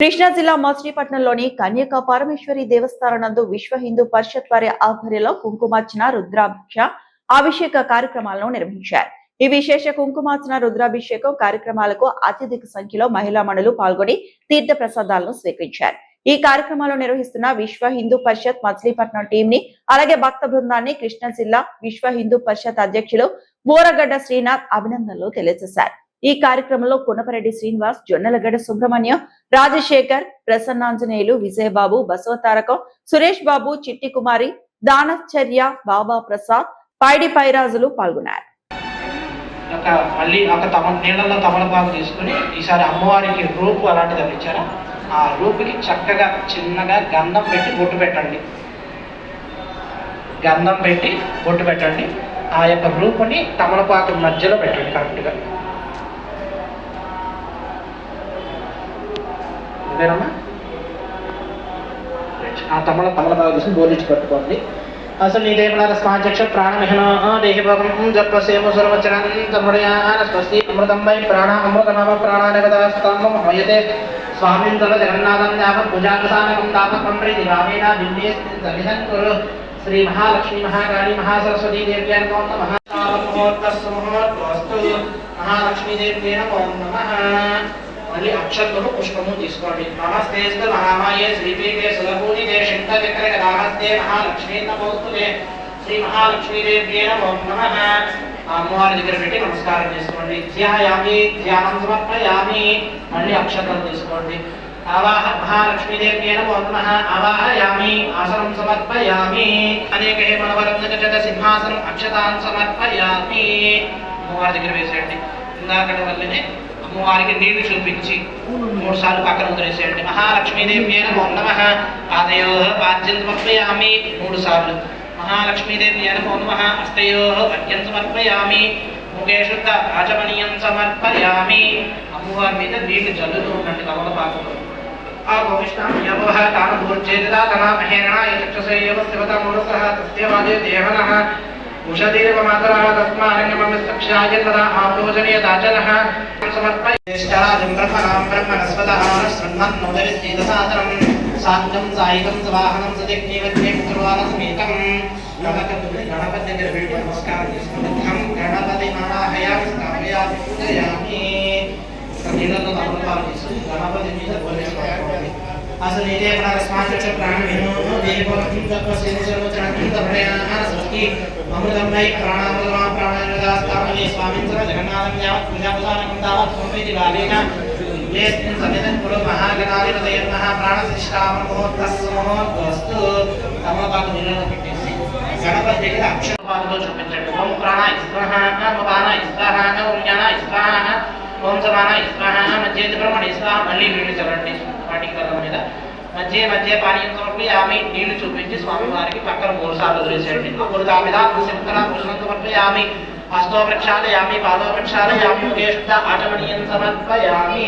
కృష్ణా జిల్లా మచిలీపట్నంలోని కన్యకా పరమేశ్వరి దేవస్థానం నందు విశ్వ హిందూ పరిషత్ వారి ఆధ్వర్యంలో కుంకుమార్చన రుద్రాభిష అభిషేక కార్యక్రమాలను నిర్వహించారు. ఈ విశేష కుంకుమార్చన రుద్రాభిషేకం కార్యక్రమాలకు అత్యధిక సంఖ్యలో మహిళా మణులు పాల్గొని తీర్థ ప్రసాదాలను స్వీకరించారు. ఈ కార్యక్రమాలు నిర్వహిస్తున్న విశ్వ హిందూ పరిషత్ మచిలీపట్నం టీం ని అలాగే భక్త బృందాన్ని కృష్ణా జిల్లా విశ్వ హిందూ పరిషత్ అధ్యక్షులు బోరగడ్డ శ్రీనాథ్ అభినందనలు తెలియజేశారు. ఈ కార్యక్రమంలో కొనపరెడ్డి శ్రీనివాస్, జొన్నలగడ్డ సుబ్రహ్మణ్యం, రాజశేఖర్, ప్రసన్నాంజనేయులు, విజయబాబు, బసవతారకం, సురేష్ బాబు, చిట్టి కుమారి, దానచర్య, బాబా ప్రసాద్, పైడి పైరాజులు పాల్గొన్నారు. నీళ్ళలో తమలపాకు తీసుకుని ఈసారి అమ్మవారికి రూపు అలాంటిది ఇచ్చారు. ఆ రూపుకి చక్కగా చిన్నగా గంధం పెట్టి బొట్టు పెట్టండి. గంధం పెట్టి బొట్టు పెట్టండి. ఆ యొక్క రూపుని తమలపాకు మధ్యలో పెట్టండి కరెక్ట్గా. ఆ తమలపాకు తీసుకుని బోలించి పట్టుకోండి. అసలు నీ దేవనాథ స్వాధ్యక్ష ప్రాణమిహన దేహిభోగం జపసేమసురవచనంతమృయానస్వస్తి అమృతం వై ప్రాణ అమృతనామ ప్రాణానిగదాస్తామం హయతే స్వామింద్ర జగన్నాథం యావత్ భుజాంగసానకం తాపకం ప్రీతి రామేణ దివ్యే సన్నిధం కురు శ్రీ మహాలక్ష్మీ మహాకాళీ మహాసరస్వతీ దేవ్యాయ నమో నమః. మహాలక్ష్మీదేవ్యే నమో నమః. మళ్ళీ అక్షతలు పుష్పము తీసుకోండి. నమస్తే మహామాయే శ్రీపీఠే సులభూనిదే శంకరచక్రగదాహస్తే మహాలక్ష్మీ నమోస్తుతే శ్రీ మహాలక్ష్మీదేవ్యే నమో నమః. అమ్మవారి దగ్గర పెట్టి నమస్కారం చేసుకోండి. ధ్యాయామి, ధ్యానం సమర్పయామి. మళ్ళీ అక్షతలు తీసుకోండి. ఆవాహ మహాలక్ష్మీదేవ్యే నమో నమః. ఆవాహయామి, ఆసనం సమర్పయామి. అనేక హేమవరత్నగజ సింహాసనం అక్షతాన్ సమర్పయామి. అమ్మవారి దగ్గర వేసేయండి. ఇందాకటి వల్లనే అమ్మవారికి నీళ్లు చూపించి 3 సార్లు పక్కన వదిలేసేయండి. మహాలక్ష్మీదేవ్యే నమో నమః. పాదయో పాద్యం సమర్పయామి 3 సార్లు. మహాలక్ష్మీదేవ్యే నమో నమః. హస్తయో అర్ఘ్యం సమర్పయామి. ముఖే శుద్ధ ఆచమనీయం సమర్పయామి. అమ్మవారి మీద నీళ్లు చల్లుతూ ఉండండి తమలపాకులో. ఆ భవిష్ణాం యవః తానభూర్జేదా తనామహేరణాయ చక్షుసేయవ శివతమూలసః తస్యవాదే దేవనః ఉషదేవ మాతరః తస్మారణ్యమమిస్తక్షాయ తదా ఆప్రోజనీయదాచనః సమర్పయేష్టారాజం బ్రహ్మణాం బ్రహ్మణస్పదః శృణ్వన్నోదవిస్తేదసాదరం సాంగం సాయికం సవాహనం సదిగ్నివద్యం సర్వానస్మేతం. గణపతి దగ్గర వెళ్ళి నమస్కారం చేసుకోండి. ధం గణపతి ఆవాహయామి స్థాపయామి పూజయామి. నీళ్ళలో తమలపాకు తీసుకుని గణపతి మీద పోలేసుకోండి. అసలు ఇదే స్వాధ్యక్ష ప్రాణమిహనో దేవోగం జపసేమసురవచనంతమృయానస్వస్తి అమృతం వై ప్రాణామృతమా ప్రాణానిగదాస్తామని స్వామింద్ర జగన్నాథం యావత్ భుజాంగసానకం తావత్ స్వమేతి లాభేన లేస్మిన్ సన్నిధం కురు మహాగణాధిపతయే నమః. ప్రాణశిష్టామృతమోత్తస్సుమోత్తస్తు. తమలపాకు నీళ్ళలో పెట్టేసి గణపతి దగ్గర అక్షరపాదులో చూపించండి. ఓం ప్రాణాయ స్వాహ, ఓం అపానాయ స్వాహ, ఓం జ్ఞానాయ స్వాహ, ఓం సమానాయ స్వాహ, మధ్యేది బ్రహ్మణి స్వాహ. మళ్ళీ నీళ్లు చల్లండి వాటికి కళ్ళ మీద. మధ్య మధ్య పానీయం సమర్పయామి. నీళ్లు చూపించి స్వామివారికి పక్కన 3 సార్లు వదిలేసేయండి. భూషణం సమర్పయామి. హస్తో ప్రక్షాళయామి, పాదో ప్రక్షాళయామి. ముఖే శుద్ధ ఆచమనీయం సమర్పయామి.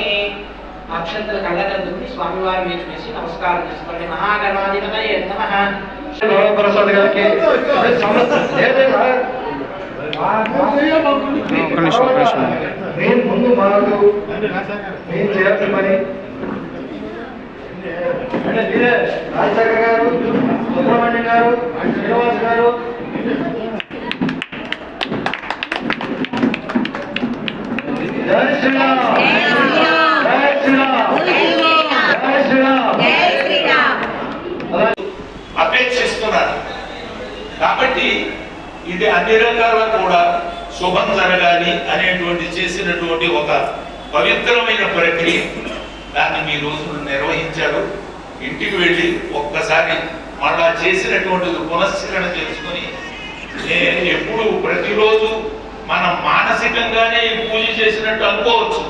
అక్షంతలు కళ్ళకద్దుకుని స్వామివారి మీద వేసి నమస్కారం చేసుకోండి. మహాగణాధిపతయే నమః. రాజశేఖర్ గారు, సుబ్రహ్మణ్యం గారు, శ్రీనివాస్ గారు, జై శ్రీరామ్, జై శ్రీరామ్, జై శ్రీరామ్ అపేక్షిస్తున్నారు. కాబట్టి ఇది అన్ని రకాల కూడా శుభం జరగాలి అనేటువంటి చేసినటువంటి ఒక పవిత్రమైన ప్రక్రియ. దాన్ని మీ రోజులు నిర్వహించారు. ఇంటికి వెళ్ళి ఒక్కసారి మళ్ళా చేసినటువంటిది పునశ్చరణ చేసుకుని ఎప్పుడు ప్రతిరోజు మనం మానసికంగానే పూజ చేసినట్టు అనుకోవచ్చు.